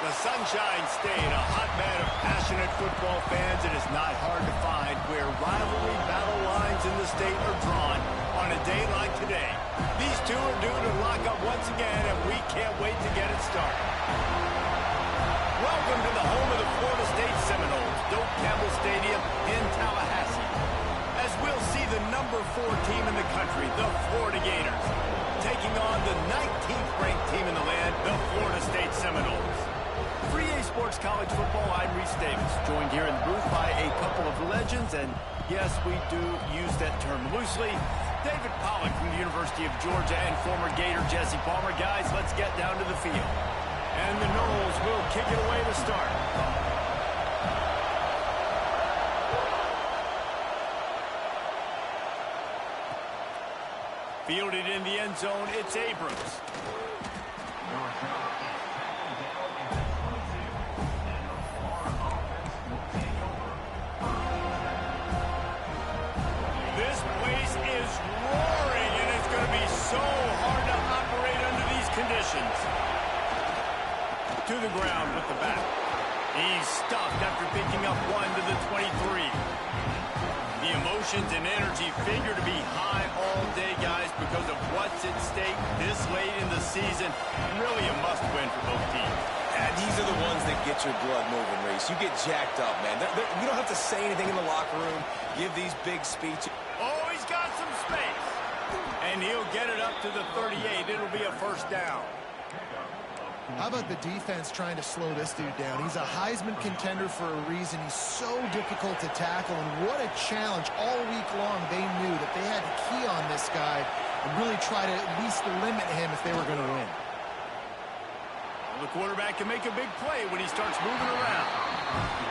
The Sunshine State, a hotbed of passionate football fans. It is not hard to find where rivalry battle lines in the state are drawn on a day like today. These two are due to lock up once again, and we can't wait to get it started. Welcome to the home of the Florida State Seminoles, Doak Campbell Stadium in Tallahassee, as we'll see the number 4 team in the country, the Florida Gators, taking on the 19th ranked team in the land, the Florida State Seminoles. For EA Sports College Football, I'm Reese Davis, joined here in the booth by a couple of legends, and yes, we do use that term loosely. David Pollack from the University of Georgia and former Gator Jesse Palmer. Guys, let's get down to the field. And the Noles will kick it away to start. Fielded in the end zone, it's Abrams. This place is roaring, and it's going to be so hard to operate under these conditions. To the ground with the bat. He's stuffed after picking up 1 to the 23. The emotions and energy figure to be high all day, guys, because of what's at stake this late in the season. Really a must-win for both teams. And these are the ones that get your blood moving, Reese. You get jacked up, man. You don't have to say anything in the locker room. Give these big speeches. Oh, he's got some space. And he'll get it up to the 38. It'll be a first down. How about the defense trying to slow this dude down? He's a Heisman contender for a reason. He's so difficult to tackle, and what a challenge. All week long, they knew that they had to key on this guy and really try to at least limit him if they were going to win. The quarterback can make a big play when he starts moving around.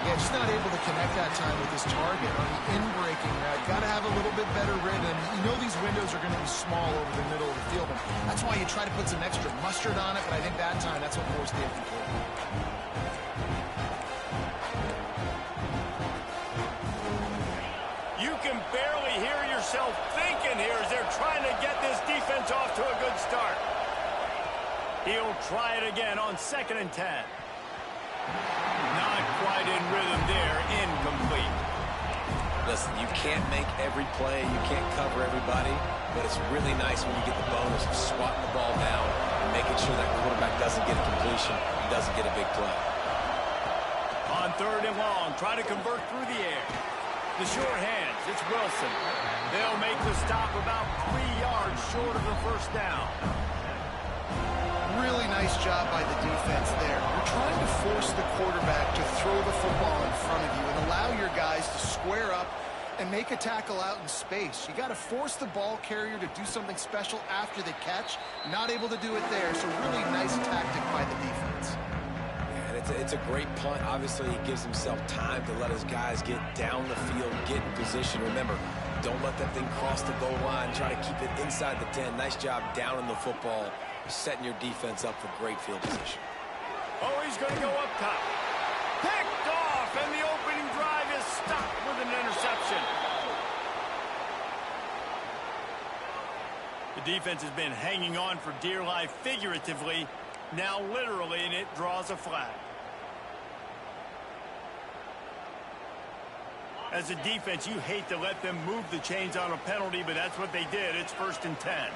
Yeah, just not able to connect that time with his target on the in-breaking route. Got to have a little bit better rhythm. You know these windows are going to be small over the middle of the field, and that's why you try to put some extra mustard on it, but I think that time that's what forced the incomplete. You can barely hear yourself thinking here as they're trying to get this defense off to a good start. He'll try it again on 2nd and 10. Not quite in rhythm there, incomplete. Listen, you can't make every play, you can't cover everybody, but it's really nice when you get the bonus of swatting the ball down and making sure that quarterback doesn't get a completion, he doesn't get a big play. On 3rd and long, try to convert through the air. The short hands, it's Wilson. They'll make the stop about 3 yards short of the first down. Really nice job by the defense there. You're trying to force the quarterback to throw the football in front of you and allow your guys to square up and make a tackle out in space. You got to force the ball carrier to do something special after the catch. Not able to do it there, so really nice tactic by the defense. Yeah, it's a great punt. Obviously, he gives himself time to let his guys get down the field, get in position. Remember, don't let that thing cross the goal line. Try to keep it inside the 10. Nice job down in the football, setting your defense up for great field position. Oh, he's going to go up top. Picked off, and the opening drive is stopped with an interception. The defense has been hanging on for dear life figuratively, now literally, and it draws a flag. As a defense, you hate to let them move the chains on a penalty, but that's what they did. It's 1st and 10.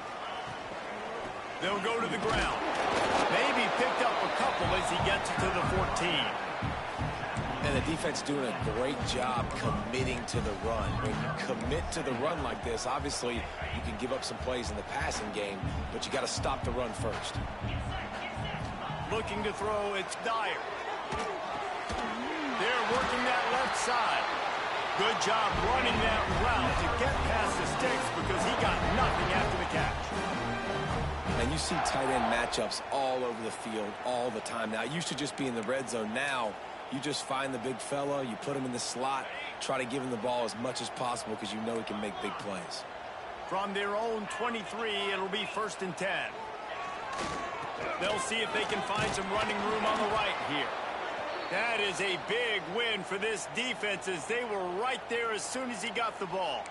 They'll go to the ground. Maybe picked up a couple as he gets it to the 14. And the defense doing a great job committing to the run. When you commit to the run like this, obviously you can give up some plays in the passing game, but you got to stop the run first. Looking to throw, it's Dyer. They're working that left side. Good job running that route to get past the sticks because he got nothing after the catch. And you see tight end matchups all over the field all the time. Now, it used to just be in the red zone. Now, you just find the big fella, you put him in the slot, try to give him the ball as much as possible because you know he can make big plays. From their own 23, it'll be 1st and 10. They'll see if they can find some running room on the right here. That is a big win for this defense as they were right there as soon as he got the ball.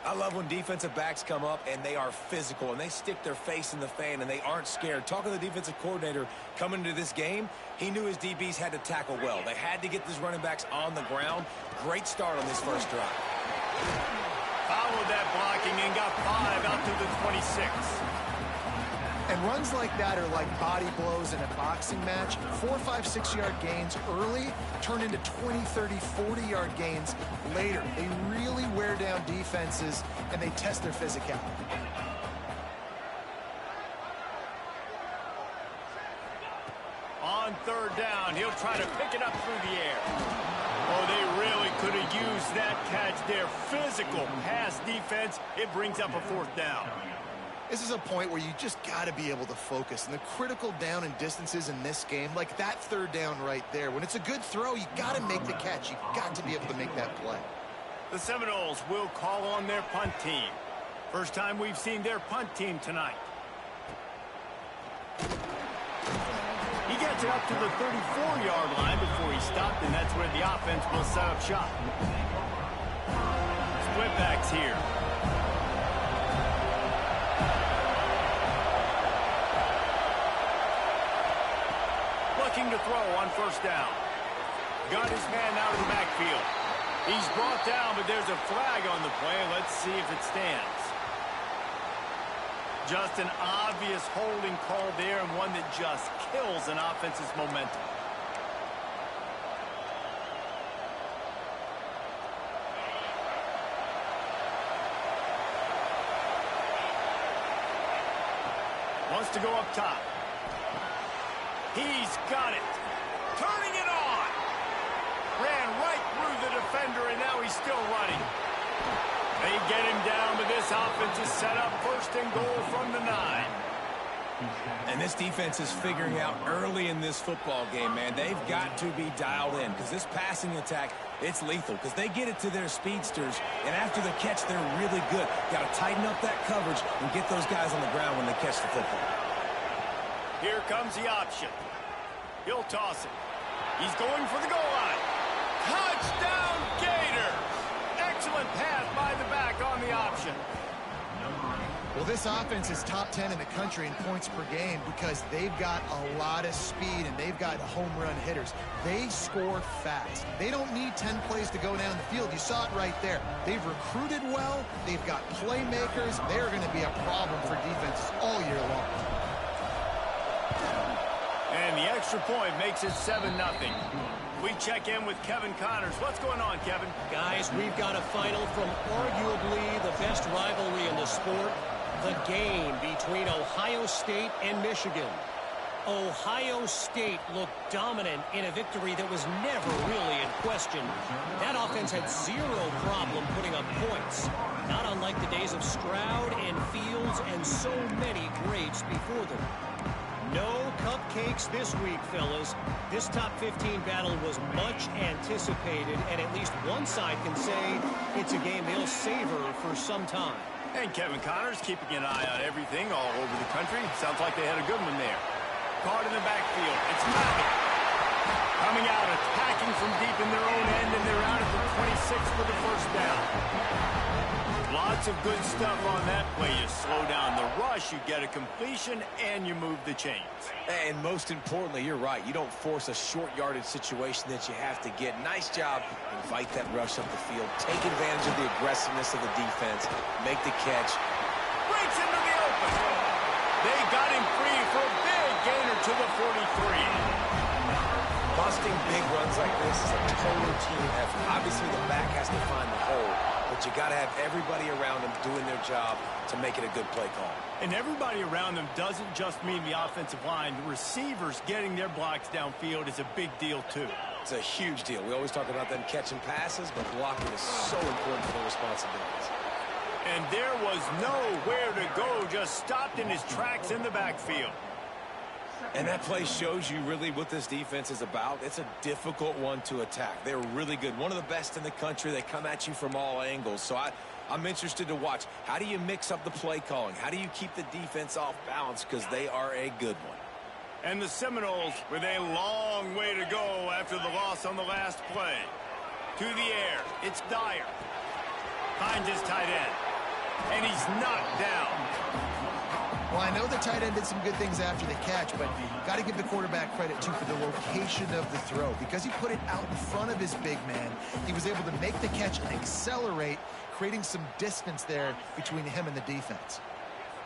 I love when defensive backs come up and they are physical and they stick their face in the fan and they aren't scared. Talking to the defensive coordinator coming into this game, he knew his DBs had to tackle well. They had to get these running backs on the ground. Great start on this first drive. Followed that blocking and got 5 out to the 26. And runs like that are like body blows in a boxing match. 4, 5, 6-yard gains early turn into 20, 30, 40-yard gains later. They really wear down defenses, and they test their physicality. On third down, he'll try to pick it up through the air. Oh, they really could have used that catch there. Physical pass defense. It brings up a 4th down. This is a point where you just got to be able to focus. And the critical down and distances in this game, like that 3rd down right there, when it's a good throw, you got to make the catch. You got to be able to make that play. The Seminoles will call on their punt team. First time we've seen their punt team tonight. He gets it up to the 34-yard line before he stopped, and that's where the offense will set up shop. Split backs here. Looking to throw on first down. Got his man out of the backfield. He's brought down, but there's a flag on the play. Let's see if it stands. Just an obvious holding call there, and one that just kills an offense's momentum. Wants to go up top. He's got it. Turning it on. Ran right through the defender, and now he's still running. They get him down, but this offense is set up 1st and goal from the 9. And this defense is figuring out early in this football game, man. They've got to be dialed in because this passing attack, it's lethal because they get it to their speedsters, and after the catch, they're really good. Got to tighten up that coverage and get those guys on the ground when they catch the football. Here comes the option. He'll toss it. He's going for the goal line. Touchdown, Gators! Excellent pass by the back on the option. Well, this offense is top 10 in the country in points per game because they've got a lot of speed and they've got home run hitters. They score fast. They don't need 10 plays to go down the field. You saw it right there. They've recruited well. They've got playmakers. They're going to be a problem for defenses all year long. And the extra point makes it 7-0. We check in with Kevin Connors. What's going on, Kevin? Guys, we've got a final from arguably the best rivalry in the sport, the game between Ohio State and Michigan. Ohio State looked dominant in a victory that was never really in question. That offense had zero problem putting up points, not unlike the days of Stroud and Fields and so many greats before them. No cupcakes this week, fellas. This top 15 battle was much anticipated, and at least one side can say it's a game they'll savor for some time. And Kevin Connors keeping an eye on everything all over the country. Sounds like they had a good one there. Caught in the backfield. It's Malcolm. Coming out, attacking from deep in their own end, and they're out at the 26 for the first down. Lots of good stuff on that play. You slow down the rush, you get a completion, and you move the chains. And most importantly, you're right. You don't force a short yardage situation that you have to get. Nice job. Invite that rush up the field. Take advantage of the aggressiveness of the defense. Make the catch. Breaks into the open. They got him free for a big gainer to the 43. Busting big runs like this is a total team effort. Obviously, the back has to find the hole, but you got to have everybody around them doing their job to make it a good play call. And everybody around them doesn't just mean the offensive line. The receivers getting their blocks downfield is a big deal, too. It's a huge deal. We always talk about them catching passes, but blocking is so important for their responsibilities. And there was nowhere to go, just stopped in his tracks in the backfield. And that play shows you really what this defense is about. It's a difficult one to attack. They're really good. One of the best in the country. They come at you from all angles. So I'm interested to watch. How do you mix up the play calling? How do you keep the defense off balance? Because they are a good one. And the Seminoles with a long way to go after the loss on the last play. To the air. It's Dyer. Finds his tight end. And he's knocked down. Well, I know the tight end did some good things after the catch, but got to give the quarterback credit, too, for the location of the throw. Because he put it out in front of his big man, he was able to make the catch and accelerate, creating some distance there between him and the defense.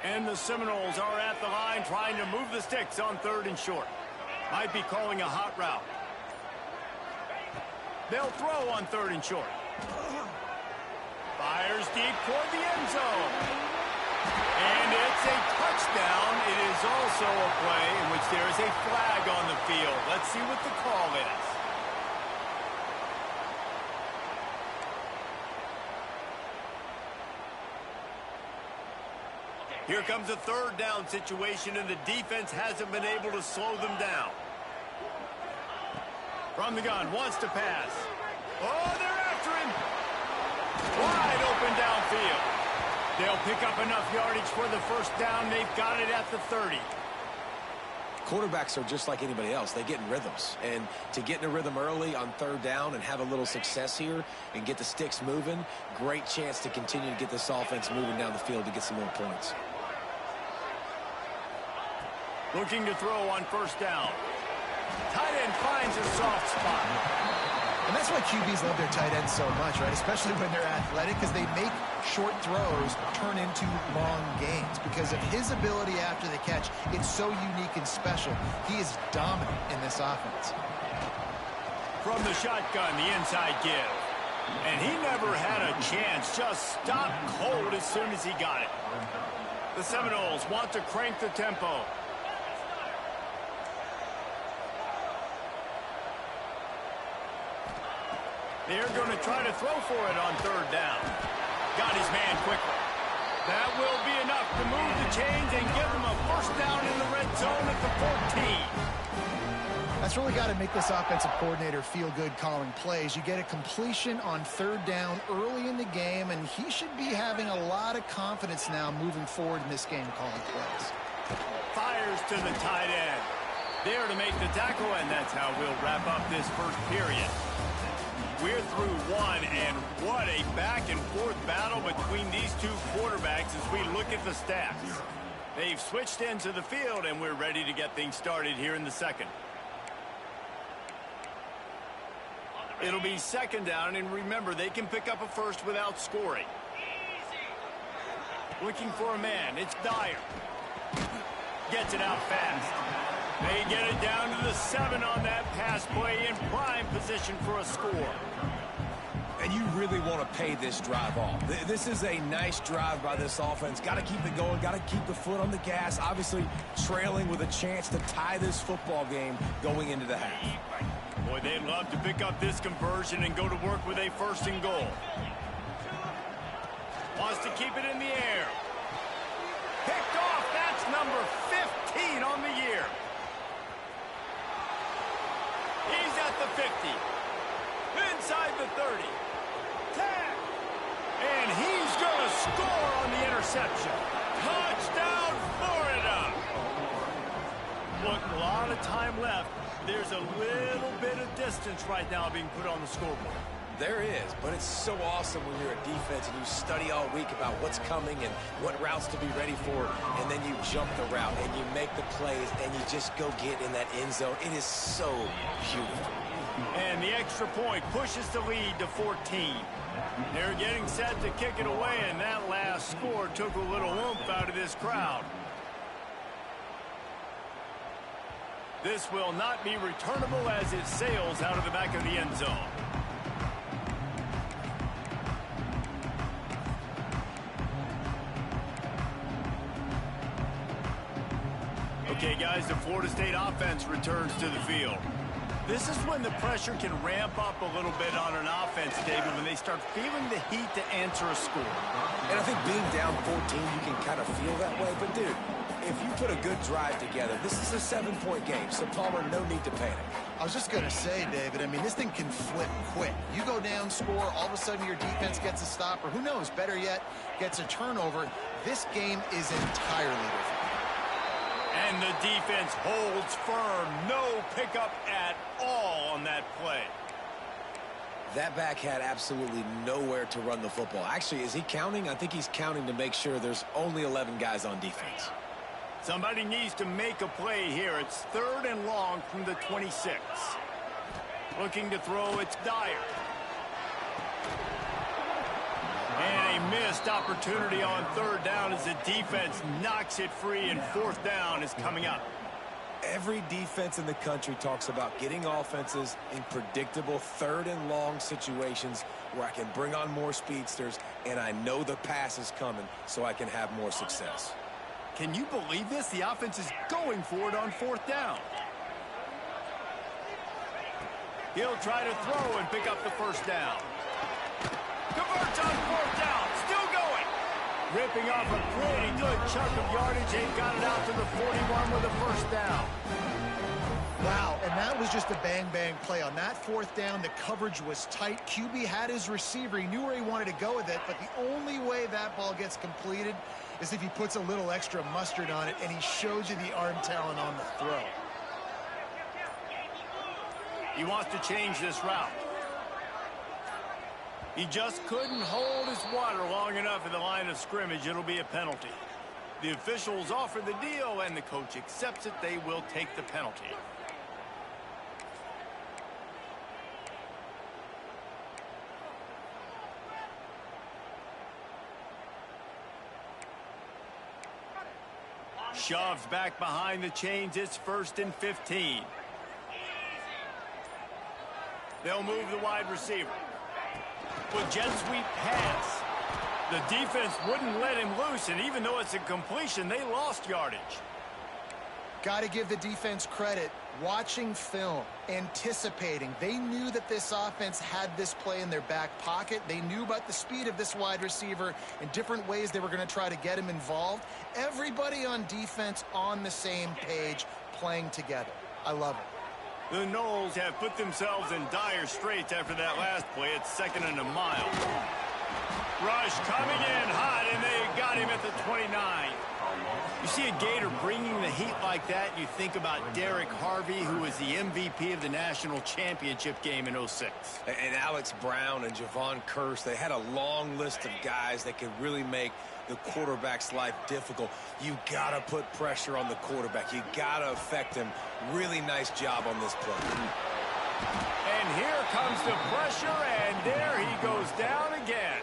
And the Seminoles are at the line trying to move the sticks on 3rd and short. Might be calling a hot route. They'll throw on 3rd and short. Fires deep toward the end zone. And it's a touchdown. It is also a play in which there is a flag on the field. Let's see what the call is. Here comes a 3rd down situation, and the defense hasn't been able to slow them down. From the gun, wants to pass. Oh, they're after him. Wide open downfield. They'll pick up enough yardage for the 1st down. They've got it at the 30. Quarterbacks are just like anybody else. They get in rhythms. And to get in a rhythm early on 3rd down and have a little success here and get the sticks moving, great chance to continue to get this offense moving down the field to get some more points. Looking to throw on 1st down. Tight end finds a soft spot. And that's why QBs love their tight ends so much, right? Especially when they're athletic, because they make short throws turn into long gains. Because of his ability after the catch, it's so unique and special. He is dominant in this offense. From the shotgun, the inside give. And he never had a chance. Just stopped cold as soon as he got it. The Seminoles want to crank the tempo. They're going to try to throw for it on 3rd down. Got his man quickly. That will be enough to move the chains and give them a 1st down in the red zone at the 14. That's really got to make this offensive coordinator feel good calling plays. You get a completion on 3rd down early in the game, and he should be having a lot of confidence now moving forward in this game calling plays. Fires to the tight end. There to make the tackle, and that's how we'll wrap up this 1st period. We're through one, and what a back-and-forth battle between these two quarterbacks as we look at the stats. They've switched into the field, and we're ready to get things started here in the 2nd. It'll be 2nd down, and remember, they can pick up a 1st without scoring. Looking for a man. It's Dyer. Gets it out fast. They get it down to the 7 on that pass play in prime position for a score. And you really want to pay this drive off. This is a nice drive by this offense. Got to keep it going. Got to keep the foot on the gas. Obviously, trailing with a chance to tie this football game going into the half. Boy, they'd love to pick up this conversion and go to work with a 1st and goal. Wants to keep it in the air. Picked off. That's number 15 on the year. He's at the 50. Inside the 30. 10. And he's going to score on the interception. Touchdown, Florida. Look, a lot of time left. There's a little bit of distance right now being put on the scoreboard. There is, but it's so awesome when you're a defense and you study all week about what's coming and what routes to be ready for, and then you jump the route and you make the plays and you just go get in that end zone. It is so beautiful. And the extra point pushes the lead to 14. They're getting set to kick it away, and that last score took a little oomph out of this crowd. This will not be returnable as it sails out of the back of the end zone. Okay, guys, the Florida State offense returns to the field. This is when the pressure can ramp up a little bit on an offense, David, when they start feeling the heat to answer a score. And I think being down 14, you can kind of feel that way. But, dude, if you put a good drive together, this is a 7-point game. So, Palmer, no need to panic. I was just going to say, David, I mean, this thing can flip quick. You go down, score, all of a sudden your defense gets a stop, or who knows, better yet, gets a turnover. This game is entirely different. And the defense holds firm. No pickup at all on that play. That back had absolutely nowhere to run the football. Actually, is he counting? I think he's counting to make sure there's only 11 guys on defense. Somebody needs to make a play here. It's 3rd and long from the 26. Looking to throw, it's Dyer. And a missed opportunity on 3rd down as the defense knocks it free, and 4th down is coming up. Every defense in the country talks about getting offenses in predictable 3rd and long situations where I can bring on more speedsters and I know the pass is coming so I can have more success. Can you believe this? The offense is going for it on 4th down. He'll try to throw and pick up the 1st down. Converts on 4th down. Still going. Ripping off a pretty good chunk of yardage. They got it out to the 41 with a 1st down. Wow, and that was just a bang-bang play. On that 4th down, the coverage was tight. QB had his receiver. He knew where he wanted to go with it, but the only way that ball gets completed is if he puts a little extra mustard on it, and he shows you the arm talent on the throw. He wants to change this route. He just couldn't hold his water long enough in the line of scrimmage. It'll be a penalty. The officials offer the deal, and the coach accepts it. They will take the penalty. Shoves back behind the chains. It's 1st and 15. They'll move the wide receiver. With jet sweep pass. The defense wouldn't let him loose, and even though it's a completion, they lost yardage. Got to give the defense credit. Watching film, anticipating. They knew that this offense had this play in their back pocket. They knew about the speed of this wide receiver and different ways they were going to try to get him involved. Everybody on defense on the same page, playing together. I love it. The Knowles have put themselves in dire straits after that last play. It's 2nd and a mile. Rush coming in hot, and they got him at the 29. You see a Gator bringing the heat like that, you think about Derek Harvey, who was the MVP of the national championship game in '06. And Alex Brown and Javon Curse, they had a long list of guys that could really make the quarterback's life difficult. You got to put pressure on the quarterback. You got to affect him. Really nice job on this play. And here comes the pressure, and there he goes down again.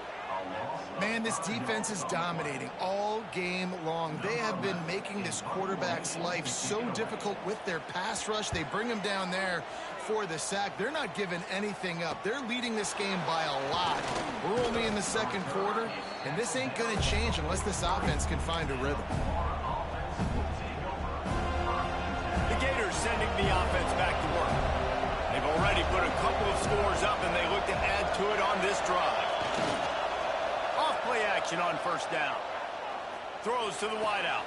Man, this defense is dominating all game long. They have been making this quarterback's life so difficult with their pass rush. They bring him down there for the sack. They're not giving anything up. They're leading this game by a lot. We're only in the 2nd quarter, and this ain't going to change unless this offense can find a rhythm. The Gators sending the offense back to work. They've already put a couple of scores up, and they look to add to it on this drive. Play action on 1st down. Throws to the wideout.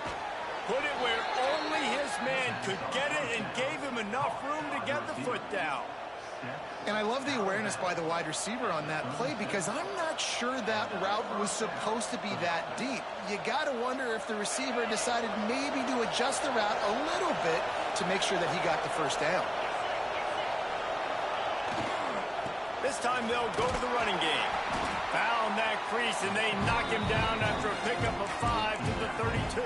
Put it where only his man could get it and gave him enough room to get the foot down. And I love the awareness by the wide receiver on that play because I'm not sure that route was supposed to be that deep. You got to wonder if the receiver decided maybe to adjust the route a little bit to make sure that he got the 1st down. This time they'll go to the running game. Found that crease, and they knock him down after a pickup of 5 to the 32.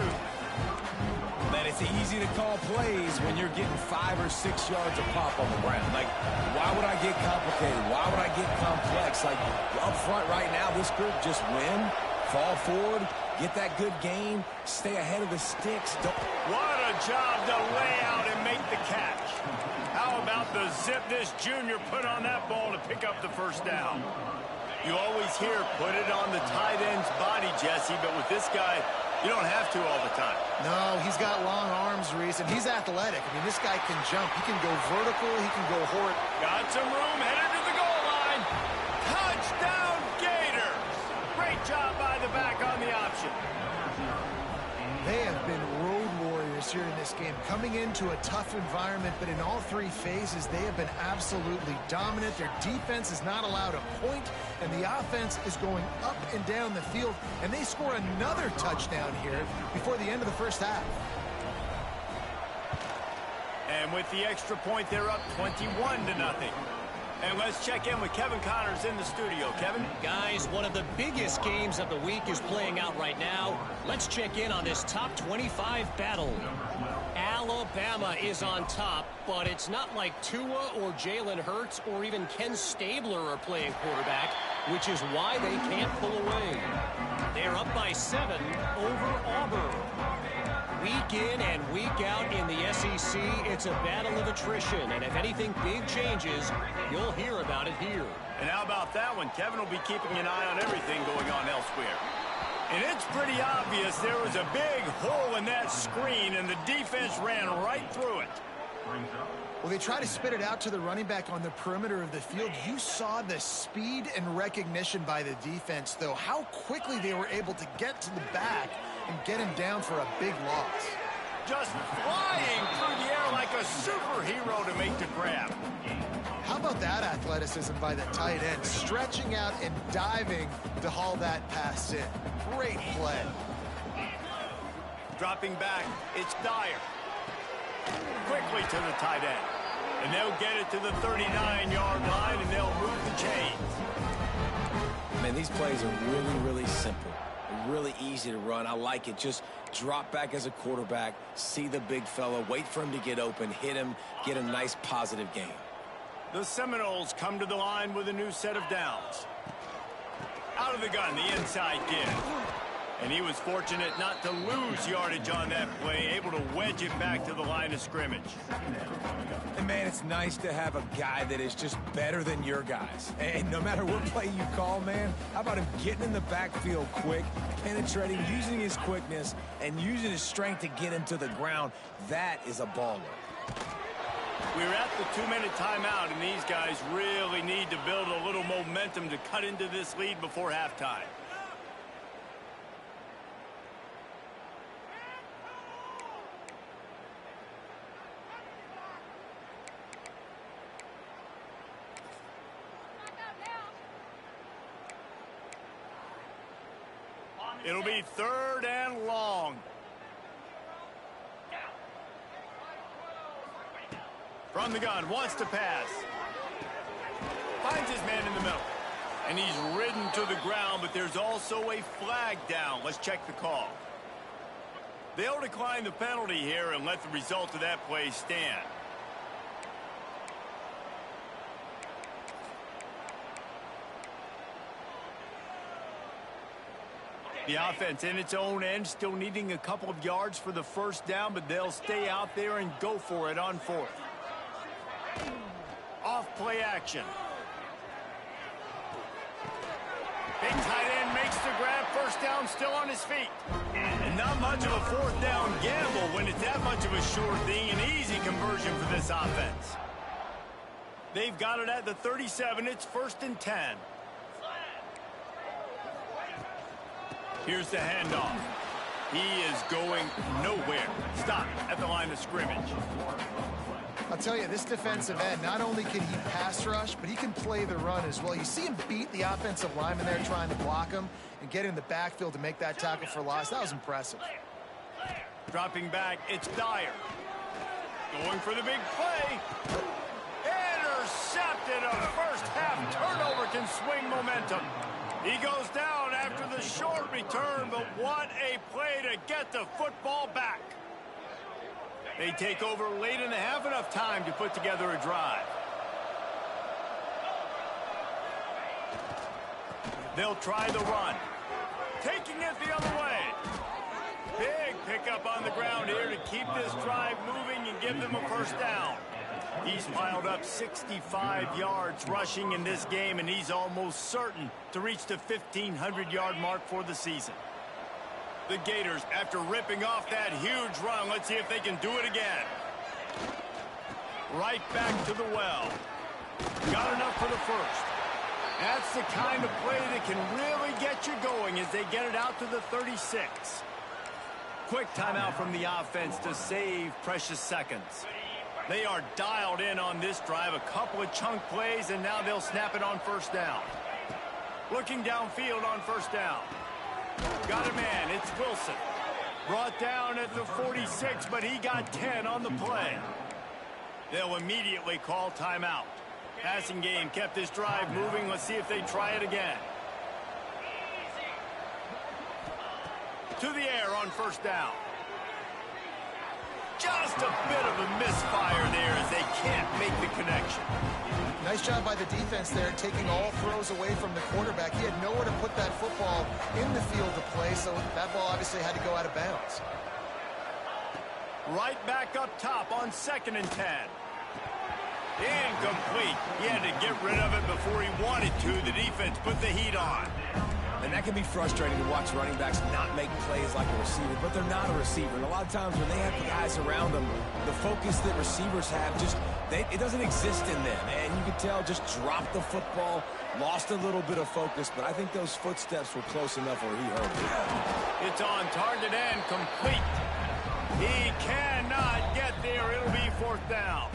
Man, it's easy to call plays when you're getting 5 or 6 yards of pop on the ground. Like, why would I get complicated? Why would I get complex? Like, up front right now, this group just win, fall forward, get that good gain, stay ahead of the sticks. What a job to lay out and make the catch. How about the zip this junior put on that ball to pick up the 1st down? You always hear put it on the tight end's body, Jesse, but with this guy, you don't have to all the time. No, he's got long arms, Reese, and he's athletic. I mean, this guy can jump. He can go vertical. He can go horizontal. Got some room, headed to the goal line. Touchdown, Gators! Great job by the back on the option. They have been road warriors here in this game, coming into a tough environment, but in all 3 phases, they have been absolutely dominant. Their defense is not allowed a point, and the offense is going up and down the field, and they score another touchdown here before the end of the 1st half. And with the extra point, they're up 21-0. And let's check in with Kevin Connors in the studio. Kevin? Guys, one of the biggest games of the week is playing out right now. Let's check in on this top 25 battle. Alabama is on top, but it's not like Tua or Jalen Hurts or even Ken Stabler are playing quarterback, which is why they can't pull away. They're up by 7 over Auburn. Week in and week out in the SEC, it's a battle of attrition, and if anything big changes, you'll hear about it here. And how about that one? Kevin will be keeping an eye on everything going on elsewhere. And it's pretty obvious there was a big hole in that screen, and the defense ran right through it. Well, they try to spit it out to the running back on the perimeter of the field. You saw the speed and recognition by the defense, though, how quickly they were able to get to the back and get him down for a big loss. Just flying through the air like a superhero to make the grab. How about that athleticism by the tight end, stretching out and diving to haul that pass in. Great play. Dropping back, it's Dyer. Quickly to the tight end. And they'll get it to the 39-yard line, and they'll move the chains. Man, these plays are really, really simple. Really easy to run. I like it. Just drop back as a quarterback, see the big fella, wait for him to get open, hit him, get a nice positive gain. The Seminoles come to the line with a new set of downs. Out of the gun, the inside give. And he was fortunate not to lose yardage on that play, able to wedge it back to the line of scrimmage. And, man, it's nice to have a guy that is just better than your guys. And no matter what play you call, man, how about him getting in the backfield quick, penetrating, using his quickness, and using his strength to get him to the ground. That is a baller. We're at the 2-minute timeout, and these guys really need to build a little momentum to cut into this lead before halftime. It'll be 3rd and long. From the gun, wants to pass. Finds his man in the middle. And he's ridden to the ground, but there's also a flag down. Let's check the call. They'll decline the penalty here and let the result of that play stand. The offense in its own end, still needing a couple of yards for the first down, but they'll stay out there and go for it on 4th. Off play action. Big tight end makes the grab, first down, still on his feet. And not much of a 4th down gamble when it's that much of a sure thing, an easy conversion for this offense. They've got it at the 37, it's 1st and 10. Here's the handoff. He is going nowhere. Stop at the line of scrimmage. I'll tell you, this defensive end, not only can he pass rush, but he can play the run as well. You see him beat the offensive lineman there trying to block him and get in the backfield to make that tackle for loss. That was impressive. Dropping back, it's Dyer. Going for the big play. Intercepted. A first half turnover can swing momentum. He goes down after the short return, but what a play to get the football back. They take over late in the half, enough time to put together a drive. They'll try the run. Taking it the other way. Big pickup on the ground here to keep this drive moving and give them a first down. He's piled up 65 yards rushing in this game, and he's almost certain to reach the 1,500-yard mark for the season. The Gators, after ripping off that huge run, let's see if they can do it again. Right back to the well. Got enough for the first. That's the kind of play that can really get you going as they get it out to the 36. Quick timeout from the offense to save precious seconds. They are dialed in on this drive, a couple of chunk plays, and now they'll snap it on first down. Looking downfield on first down. Got a man, it's Wilson. Brought down at the 46, but he got 10 on the play. They'll immediately call timeout. Passing game kept this drive moving. Let's see if they try it again. To the air on first down. Just a bit of a misfire there as they can't make the connection. Nice job by the defense there, taking all throws away from the quarterback. He had nowhere to put that football in the field to play, so that ball obviously had to go out of bounds. Right back up top on 2nd and 10. Incomplete. He had to get rid of it before he wanted to. The defense put the heat on. And that can be frustrating to watch running backs not make plays like a receiver, but they're not a receiver. And a lot of times when they have guys around them, the focus that receivers have it doesn't exist in them. And you can tell just dropped the football, lost a little bit of focus, but I think those footsteps were close enough where he heard it. It's on target and complete. He cannot get there. It'll be 4th down.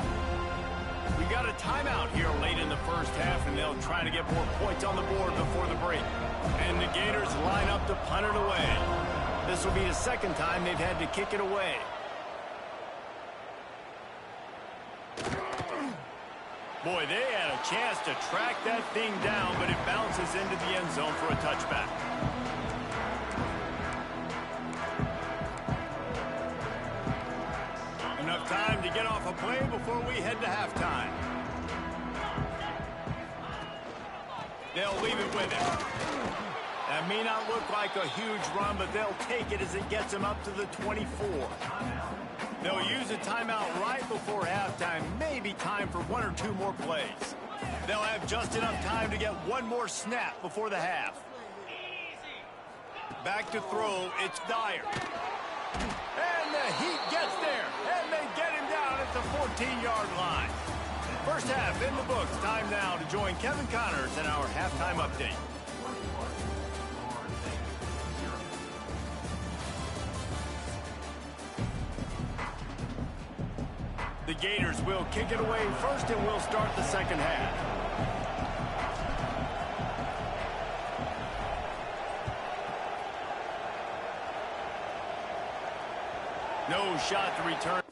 We got a timeout here late in the first half, and they'll try to get more points on the board before the break. And the Gators line up to punt it away. This will be the 2nd time they've had to kick it away. Boy, they had a chance to track that thing down, but it bounces into the end zone for a touchback. Enough time to get off a play before we head to halftime. They'll leave it with him. That may not look like a huge run, but they'll take it as it gets them up to the 24. They'll use a timeout right before halftime. Maybe time for 1 or 2 more plays. They'll have just enough time to get 1 more snap before the half. Back to throw, it's Dyer. And the Heat gets there, and they get him down at the 14-yard line. First half in the books. Time now to join Kevin Connors in our halftime update. The Gators will kick it away first, and we'll start the 2nd half. No shot to return.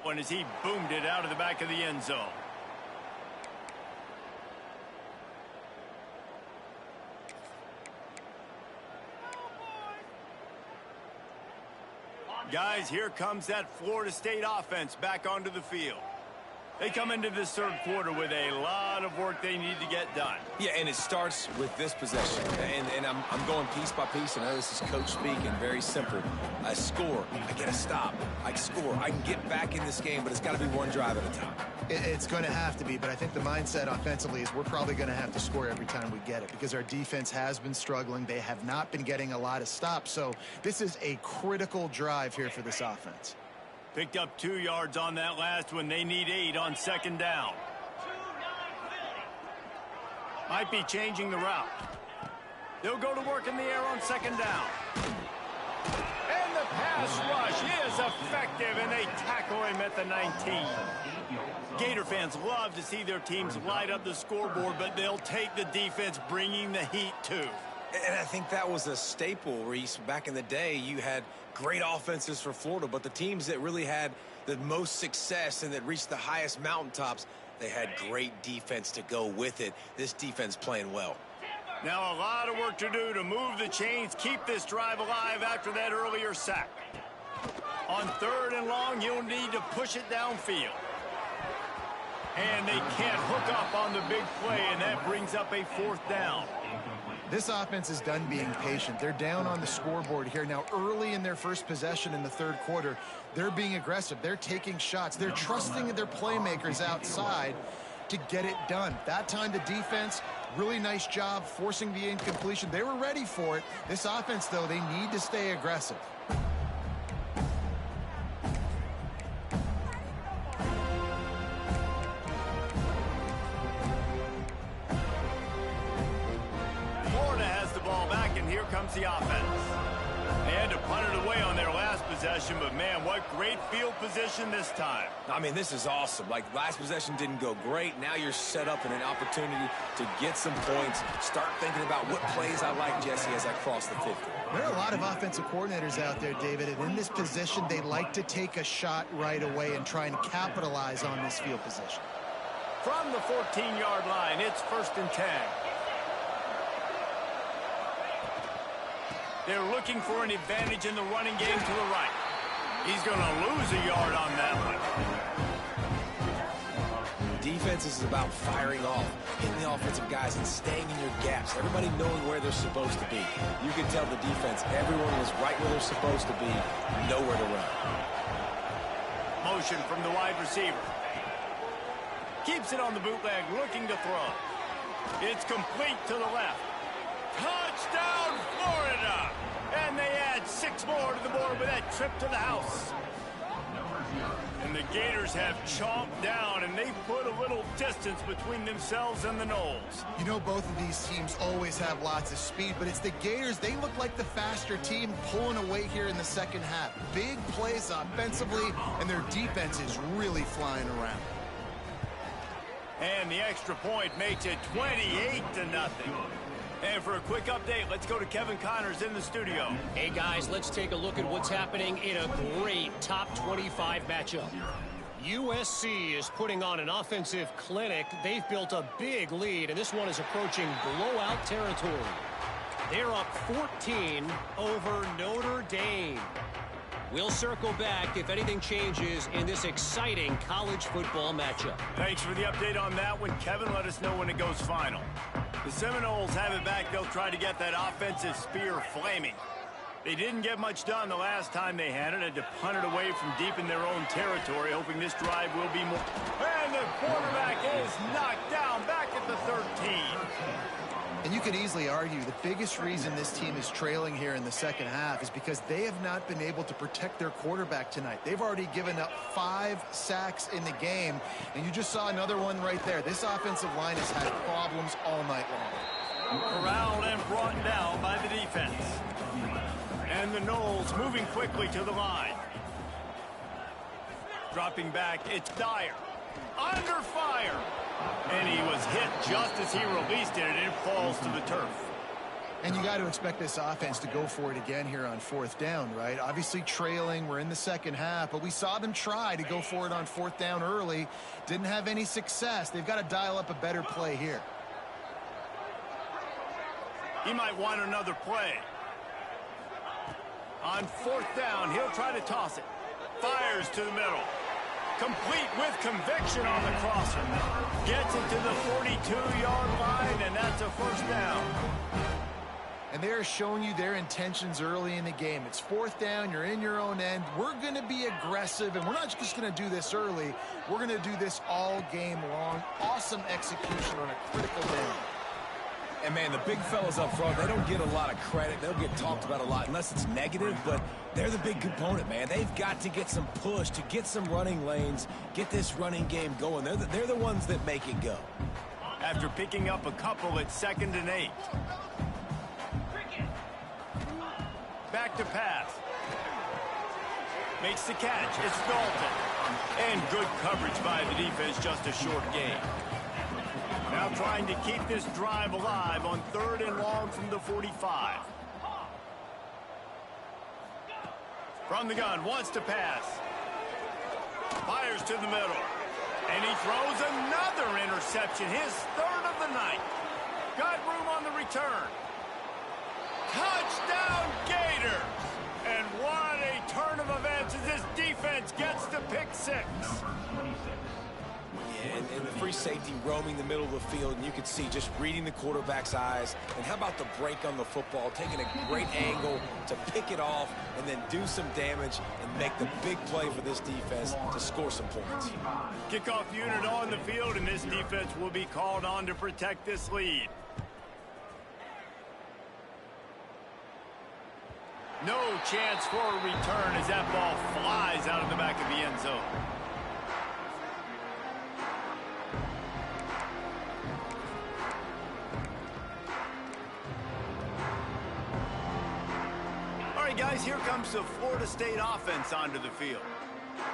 One as he boomed it out of the back of the end zone. Guys, here comes that Florida State offense back onto the field. They come into this 3rd quarter with a lot of work they need to get done. Yeah, and it starts with this possession. And I'm going piece by piece. I know this is coach speaking, very simple. I score. I get a stop. I score. I can get back in this game, but it's got to be 1 drive at a time. It's going to have to be, but I think the mindset offensively is we're probably going to have to score every time we get it because our defense has been struggling. They have not been getting a lot of stops, so this is a critical drive here for this offense. Picked up 2 yards on that last one. They need 8 on 2nd down. Might be changing the route. They'll go to work in the air on 2nd down. And the pass rush is effective, and they tackle him at the 19. Gator fans love to see their teams light up the scoreboard, but they'll take the defense bringing the heat too. And I think that was a staple, Reese. Back in the day, you had great offenses for Florida, but the teams that really had the most success and that reached the highest mountaintops, They had great defense to go with it. This defense playing well. Now a lot of work to do to move the chains, keep this drive alive after that earlier sack. On 3rd and long, you'll need to push it downfield. And they can't hook up on the big play, and that brings up a 4th down. This offense is done being patient. They're down on the scoreboard here. Now, early in their first possession in the 3rd quarter, they're being aggressive. They're taking shots. They're trusting their playmakers outside to get it done. That time, the defense, really nice job forcing the incompletion. They were ready for it. This offense, though, they need to stay aggressive. Comes the offense. They had to punt it away on their last possession, but man, what great field position this time. I mean, this is awesome. Like, last possession didn't go great. Now you're set up in an opportunity to get some points. Start thinking about what plays I like, Jesse, as I cross the 50. There are a lot of offensive coordinators out there, David, and in this position, they like to take a shot right away and try and capitalize on this field position. From the 14-yard line, it's 1st and 10. They're looking for an advantage in the running game to the right. He's going to lose a yard on that one. Defense is about firing off, hitting the offensive guys, and staying in your gaps. Everybody knowing where they're supposed to be. You can tell the defense, everyone was right where they're supposed to be, nowhere to run. Motion from the wide receiver. Keeps it on the bootleg, looking to throw. It's complete to the left. Touchdown, Florida! And they add 6 more to the board with that trip to the house. And the Gators have chomped down, and they put a little distance between themselves and the Noles. You know, both of these teams always have lots of speed, but it's the Gators. They look like the faster team pulling away here in the second half. Big plays offensively, and their defense is really flying around. And the extra point makes it 28-0. And for a quick update, let's go to Kevin Connors in the studio. Hey, guys, let's take a look at what's happening in a great top 25 matchup. USC is putting on an offensive clinic. They've built a big lead, and this one is approaching blowout territory. They're up 14 over Notre Dame. We'll circle back if anything changes in this exciting college football matchup. Thanks for the update on that one, Kevin. Let us know when it goes final. The Seminoles have it back. They'll try to get that offensive spear flaming. They didn't get much done the last time they had it. Had to punt it away from deep in their own territory, hoping this drive will be more. And the quarterback is knocked down back at the 13. And you could easily argue the biggest reason this team is trailing here in the second half is because they have not been able to protect their quarterback tonight. They've already given up 5 sacks in the game, and you just saw another one right there. This offensive line has had problems all night long. Corralled and brought down by the defense. And the Noles moving quickly to the line. Dropping back, it's Dyer. Under fire. And he was hit just as he released it, and it falls to the turf. And you got to expect this offense to go for it again here on 4th down, right? Obviously trailing, we're in the second half, but we saw them try to go for it on 4th down early. Didn't have any success. They've got to dial up a better play here. He might want another play. On 4th down, he'll try to toss it. Fires to the middle. Complete with conviction on the crosser. Gets it to the 42-yard line, and that's a 1st down. And they're showing you their intentions early in the game. It's 4th down, you're in your own end. We're going to be aggressive, and we're not just going to do this early. We're going to do this all game long. Awesome execution on a critical down. And, man, the big fellas up front, they don't get a lot of credit. They'll get talked about a lot unless it's negative, but they're the big component, man. They've got to get some push, to get some running lanes, get this running game going. They're the ones that make it go. After picking up a couple, it's 2nd and 8. Back to pass. Makes the catch. It's Dalton. And good coverage by the defense, just a short gain. Now trying to keep this drive alive on 3rd and long from the 45. From the gun, wants to pass. Fires to the middle. And he throws another interception, his third of the night. Got room on the return. Touchdown Gators! And what a turn of events as this defense gets the pick six. Yeah, and the free safety roaming the middle of the field, and you can see just reading the quarterback's eyes. And how about the break on the football, taking a great angle to pick it off and then do some damage and make the big play for this defense to score some points. Kickoff unit on the field, and this defense will be called on to protect this lead. No chance for a return as that ball flies out of the back of the end zone. All right, guys, here comes the Florida State offense onto the field.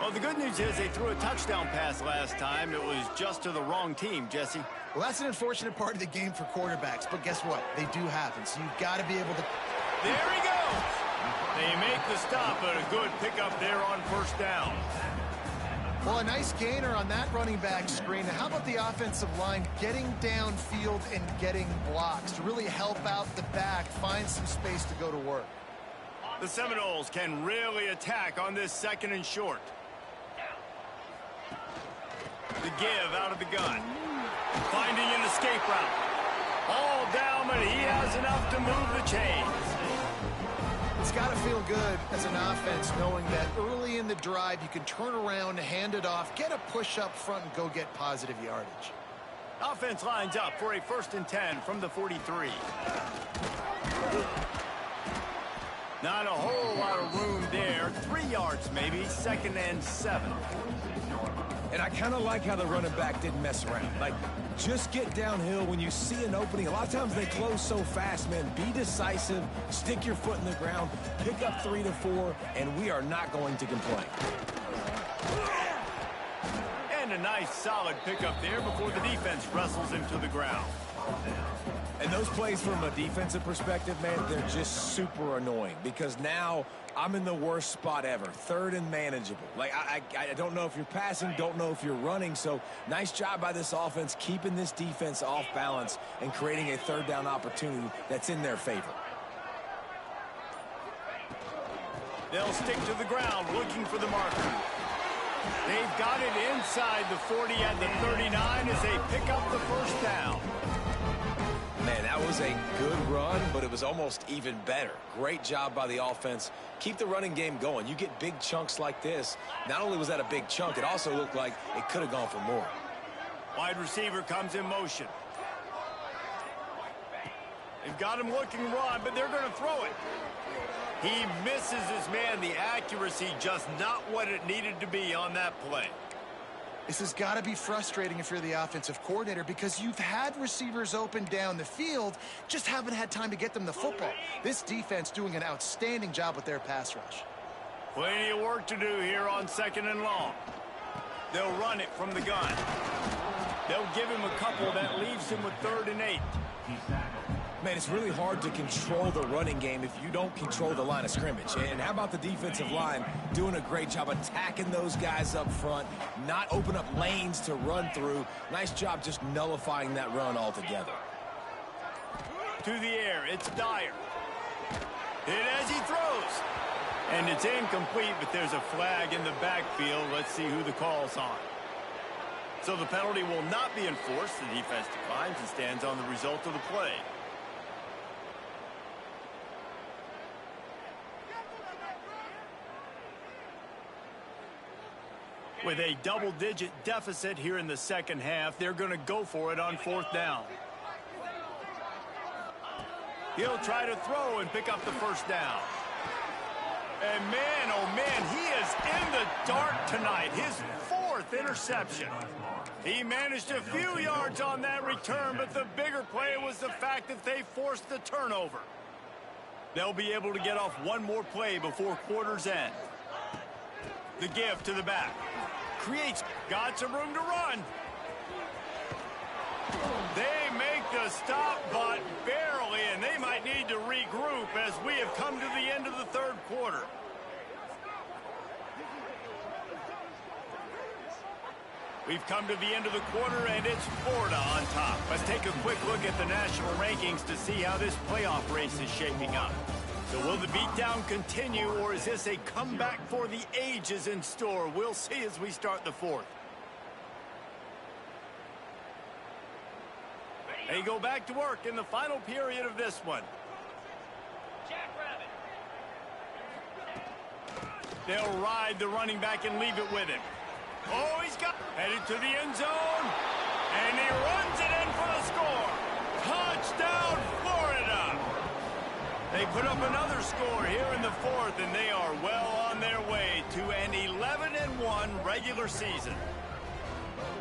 Well, the good news is they threw a touchdown pass last time. It was just to the wrong team, Jesse. Well, that's an unfortunate part of the game for quarterbacks, but guess what? They do happen, so you've got to be able to... There he goes! They make the stop, but a good pickup there on first down. Well, a nice gainer on that running back screen. Now, how about the offensive line getting downfield and getting blocks to really help out the back, find some space to go to work? The Seminoles can really attack on this second and short. The give out of the gun. Finding an escape route. All down, but he has enough to move the chains. It's got to feel good as an offense knowing that early in the drive you can turn around, hand it off, get a push up front, and go get positive yardage. Offense lines up for a 1st and 10 from the 43. Not a whole lot of room there. 3 yards maybe, 2nd and 7. And I kind of like how the running back didn't mess around. Like, just get downhill when you see an opening. A lot of times they close so fast, man. Be decisive, stick your foot in the ground, pick up 3 to 4, and we are not going to complain. And a nice solid pickup there before the defense wrestles him to the ground. And those plays from a defensive perspective, man, they're just super annoying because now I'm in the worst spot ever, 3rd and manageable. Like, I don't know if you're passing, don't know if you're running, so nice job by this offense keeping this defense off balance and creating a 3rd down opportunity that's in their favor. They'll stick to the ground looking for the marker. They've got it inside the 40 at the 39 as they pick up the 1st down. Man, that was a good run, but it was almost even better. Great job by the offense. Keep the running game going. You get big chunks like this. Not only was that a big chunk, it also looked like it could have gone for more. Wide receiver comes in motion. They've got him looking run, but they're going to throw it. He misses his man. The accuracy just not what it needed to be on that play. This has got to be frustrating if you're the offensive coordinator because you've had receivers open down the field, just haven't had time to get them the football. This defense doing an outstanding job with their pass rush. Plenty of work to do here on 2nd and long. They'll run it from the gun. They'll give him a couple that leaves him with 3rd and 8. Man, it's really hard to control the running game if you don't control the line of scrimmage. And how about the defensive line doing a great job attacking those guys up front, not open up lanes to run through. Nice job just nullifying that run altogether. To the air, it's Dyer. Hit as he throws. And it's incomplete, but there's a flag in the backfield. Let's see who the call's on. So the penalty will not be enforced. The defense declines and stands on the result of the play. With a double-digit deficit here in the 2nd half, they're going to go for it on 4th down. He'll try to throw and pick up the 1st down. And man, oh man, he is in the dark tonight. His 4th interception. He managed a few yards on that return, but the bigger play was the fact that they forced the turnover. They'll be able to get off one more play before quarter's end. The give to the back. Creates, got some room to run. They make the stop, but barely, and they might need to regroup as we have come to the end of the 3rd quarter. We've come to the end of the quarter, and it's Florida on top. Let's take a quick look at the national rankings to see how this playoff race is shaping up. So will the beatdown continue, or is this a comeback for the ages in store? We'll see as we start the fourth. They go back to work in the final period of this one. They'll ride the running back and leave it with him. Oh, he's got headed to the end zone, and he runs it in for the score. Touchdown, Florida! They put up another score here in the fourth, and they are well on their way to an 11-1 regular season.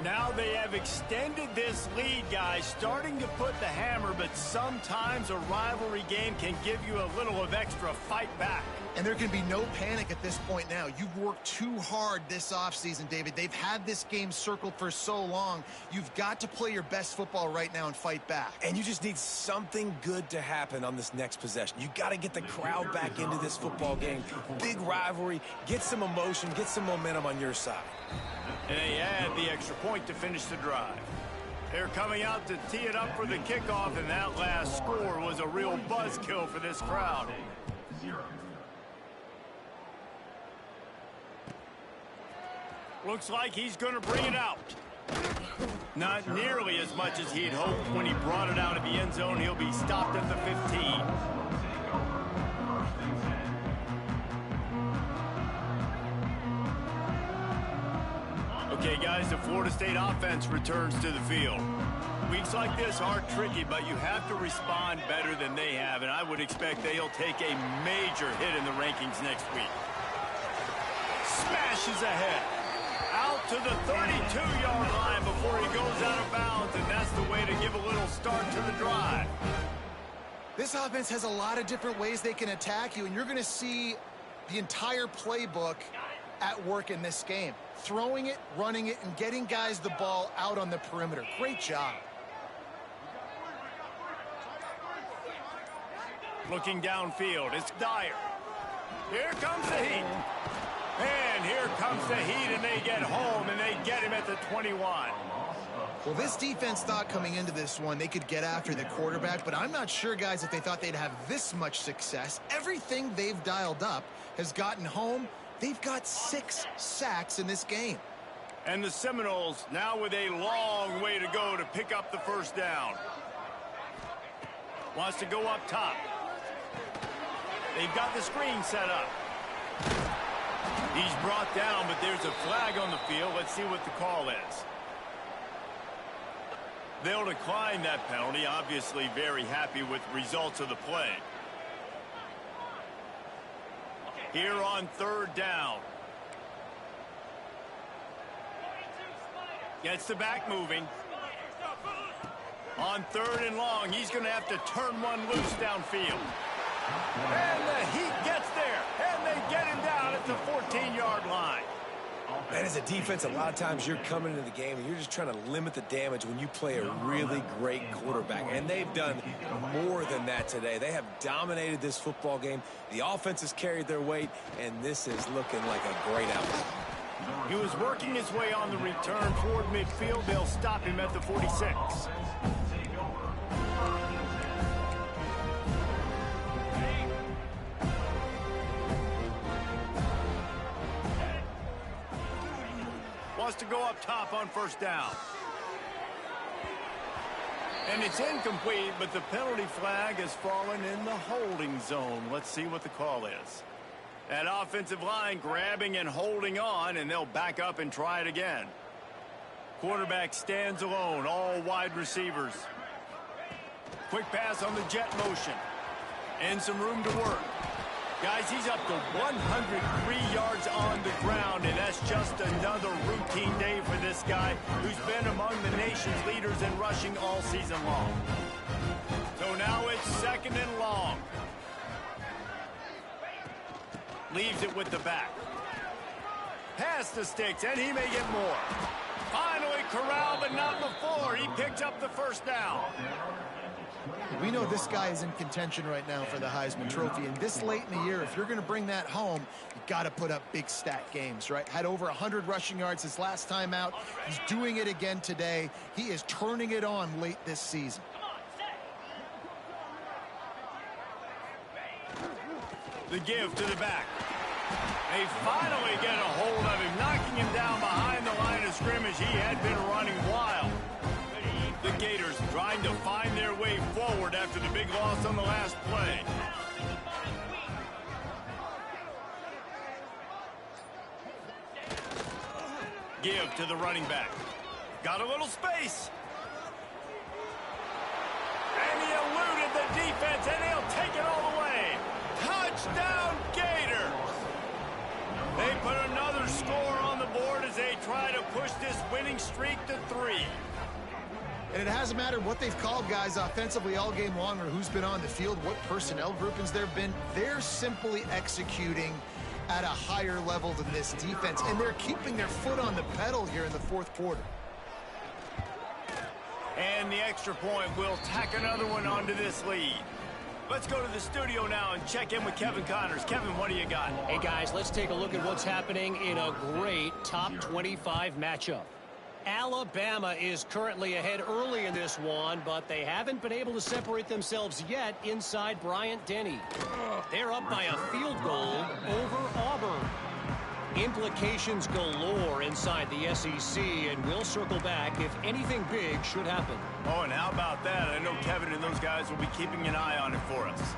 Now they have extended this lead, guys, starting to put the hammer, but sometimes a rivalry game can give you a little of extra fight back. And there can be no panic at this point now. You've worked too hard this offseason, David. They've had this game circled for so long. You've got to play your best football right now and fight back. And you just need something good to happen on this next possession. You got to get the crowd back into this football game. Big rivalry. Get some emotion. Get some momentum on your side. And they add the extra point to finish the drive. They're coming out to tee it up for the kickoff, and that last score was a real buzzkill for this crowd. Looks like he's going to bring it out. Not nearly as much as he'd hoped when he brought it out of the end zone. He'll be stopped at the 15. Okay, guys, the Florida State offense returns to the field. Weeks like this are tricky, but you have to respond better than they have, and I would expect they'll take a major hit in the rankings next week. Smashes ahead. Out to the 32-yard line before he goes out of bounds, and that's the way to give a little start to the drive. This offense has a lot of different ways they can attack you, and you're going to see the entire playbook at work in this game. Throwing it, running it, and getting guys the ball out on the perimeter. Great job. Looking downfield, it's Dyer. Here comes the heat. And here comes the heat, and they get home, and they get him at the 21. Well, this defense thought coming into this one they could get after the quarterback, but I'm not sure, guys, if they thought they'd have this much success. Everything they've dialed up has gotten home. They've got 6 sacks in this game. And the Seminoles now with a long way to go to pick up the first down. Wants to go up top. They've got the screen set up. He's brought down, but there's a flag on the field. Let's see what the call is. They'll decline that penalty. Obviously very happy with results of the play. Here on third down. Gets the back moving. On third and long, he's going to have to turn one loose downfield. And the Heat gets there, and they get him down at the 14-yard line. And as a defense, a lot of times you're coming into the game and you're just trying to limit the damage when you play a really great quarterback. And they've done more than that today. They have dominated this football game. The offense has carried their weight, and this is looking like a great outcome. He was working his way on the return toward midfield. They'll stop him at the 46. Wants to go up top on first down. And it's incomplete, but the penalty flag has fallen in the holding zone. Let's see what the call is. That offensive line grabbing and holding on, and they'll back up and try it again. Quarterback stands alone, all wide receivers. Quick pass on the jet motion. And some room to work. Guys, he's up to 103 yards on the ground, and that's just another routine day for this guy who's been among the nation's leaders in rushing all season long. So now it's second and long. Leaves it with the back. Past the sticks, and he may get more. Finally corralled, but not before. He picks up the first down. We know this guy is in contention right now for the Heisman Trophy, and this late in the year, if you're going to bring that home, you got to put up big stat games, right? Had over 100 rushing yards his last time out. He's doing it again today. He is turning it on late this season. The give to the back. They finally get a hold of him, knocking him down behind the line of scrimmage. He had been running wild. The Gators trying to find their way forward after the big loss on the last play. Give to the running back. Got a little space. And he eluded the defense, and he'll take it all the way. Touchdown, Gators! They put another score on the board as they try to push this winning streak to 3. And it hasn't mattered what they've called guys offensively all game long or who's been on the field, what personnel groupings there have been. They're simply executing at a higher level than this defense, and they're keeping their foot on the pedal here in the fourth quarter. And the extra point will tack another one onto this lead. Let's go to the studio now and check in with Kevin Connors. Kevin, what do you got? Hey, guys, let's take a look at what's happening in a great top 25 matchup. Alabama is currently ahead early in this one, but they haven't been able to separate themselves yet inside Bryant-Denny. They're up by a field goal over Auburn. Implications galore inside the SEC, and we'll circle back if anything big should happen. Oh, and how about that? I know Kevin and those guys will be keeping an eye on it for us.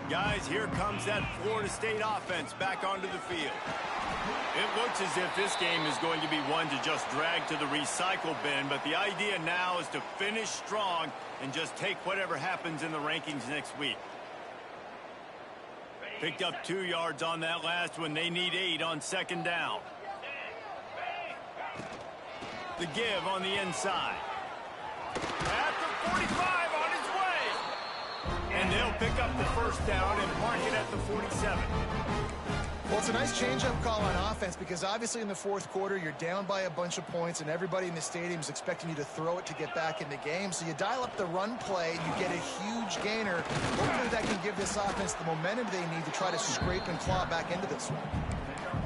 Guys, here comes that Florida State offense back onto the field. It looks as if this game is going to be one to just drag to the recycle bin, but the idea now is to finish strong and just take whatever happens in the rankings next week. Picked up 2 yards on that last one. They need 8 on second down. The give on the inside. At the 45 on his way. And they'll pick up the first down and mark it at the 47. Well, it's a nice change-up call on offense because obviously in the fourth quarter, you're down by a bunch of points and everybody in the stadium is expecting you to throw it to get back in the game. So you dial up the run play, you get a huge gainer. Hopefully that can give this offense the momentum they need to try to scrape and claw back into this one.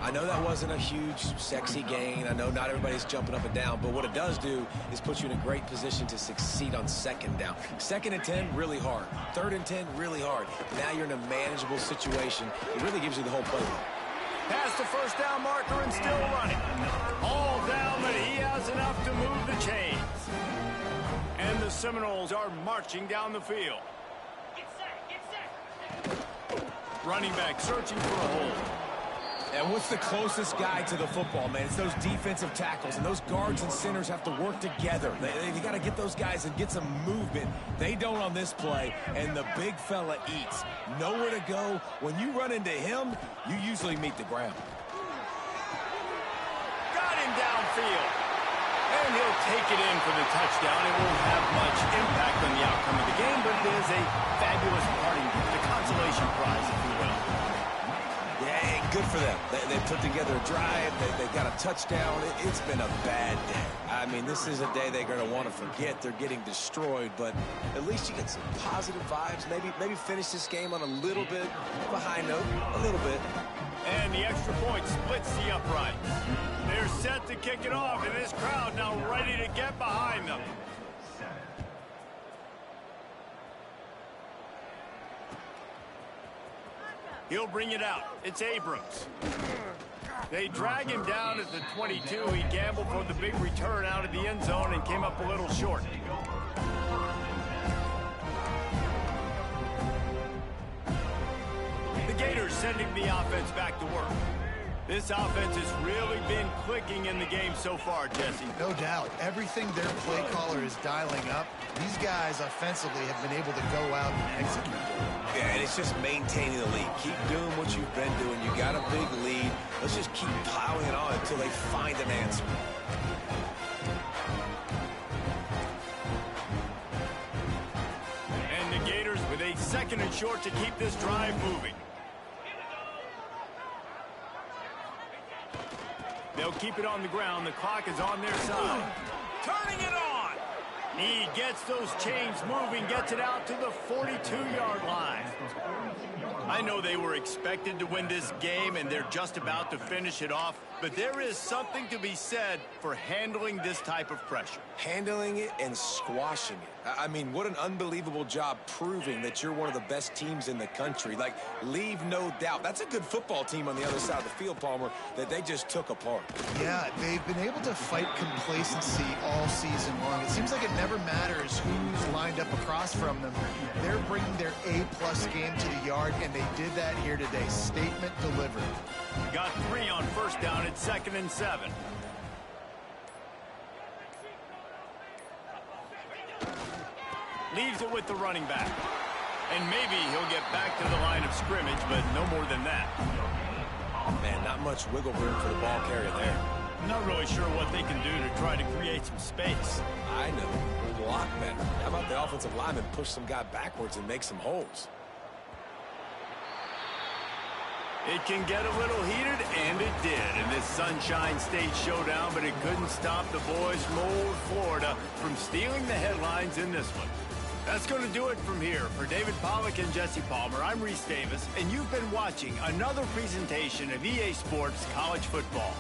I know that wasn't a huge, sexy gain. I know not everybody's jumping up and down, but what it does do is put you in a great position to succeed on second down. 2nd and 10, really hard. 3rd and 10, really hard. Now you're in a manageable situation. It really gives you the whole playbook. Past the first down marker and still running. All down, but he has enough to move the chains. And the Seminoles are marching down the field. Running back searching for a hole. And what's the closest guy to the football, man? It's those defensive tackles, and those guards and centers have to work together. They got to get those guys and get some movement. They don't on this play, and the big fella eats. Nowhere to go. When you run into him, you usually meet the ground. Got him downfield. And he'll take it in for the touchdown. It won't have much impact on the outcome of the game, but it is a fabulous parting gift, a consolation prize, if you will. Yeah, good for them. They put together a drive. They got a touchdown. It's been a bad day. I mean, this is a day they're going to want to forget. They're getting destroyed, but at least you get some positive vibes. Maybe finish this game on a little bit of a high note, a little bit. And the extra point splits the uprights. They're set to kick it off, and this crowd now ready to get behind them. He'll bring it out. It's Abrams. They drag him down at the 22. He gambled for the big return out of the end zone and came up a little short. The Gators sending the offense back to work. This offense has really been clicking in the game so far, Jesse. No doubt. Everything their play caller is dialing up, these guys offensively have been able to go out and execute. Yeah, and it's just maintaining the lead. Keep doing what you've been doing. You got a big lead. Let's just keep plowing it on until they find an answer. And the Gators with a 2nd and short to keep this drive moving. They'll keep it on the ground. The clock is on their side. Turning it on. He gets those chains moving, gets it out to the 42-yard line. I know they were expected to win this game, and they're just about to finish it off, but there is something to be said for handling this type of pressure. Handling it and squashing it. I mean, what an unbelievable job proving that you're one of the best teams in the country. Like, leave no doubt. That's a good football team on the other side of the field, Palmer, that they just took apart. Yeah, they've been able to fight complacency all season long. It seems like it never matters who's lined up across from them. They're bringing their A-plus game to the yard, and they did that here today. Statement delivered. Got 3 on first down at 2nd and 7. Leaves it with the running back. And maybe he'll get back to the line of scrimmage, but no more than that. Man, not much wiggle room for the ball carrier there. I'm not really sure what they can do to try to create some space. I know. A lot better. How about the offensive lineman push some guy backwards and make some holes? It can get a little heated, and it did in this Sunshine State showdown, but it couldn't stop the boys from old Florida from stealing the headlines in this one. That's going to do it from here. For David Pollack and Jesse Palmer, I'm Reese Davis, and you've been watching another presentation of EA Sports College Football.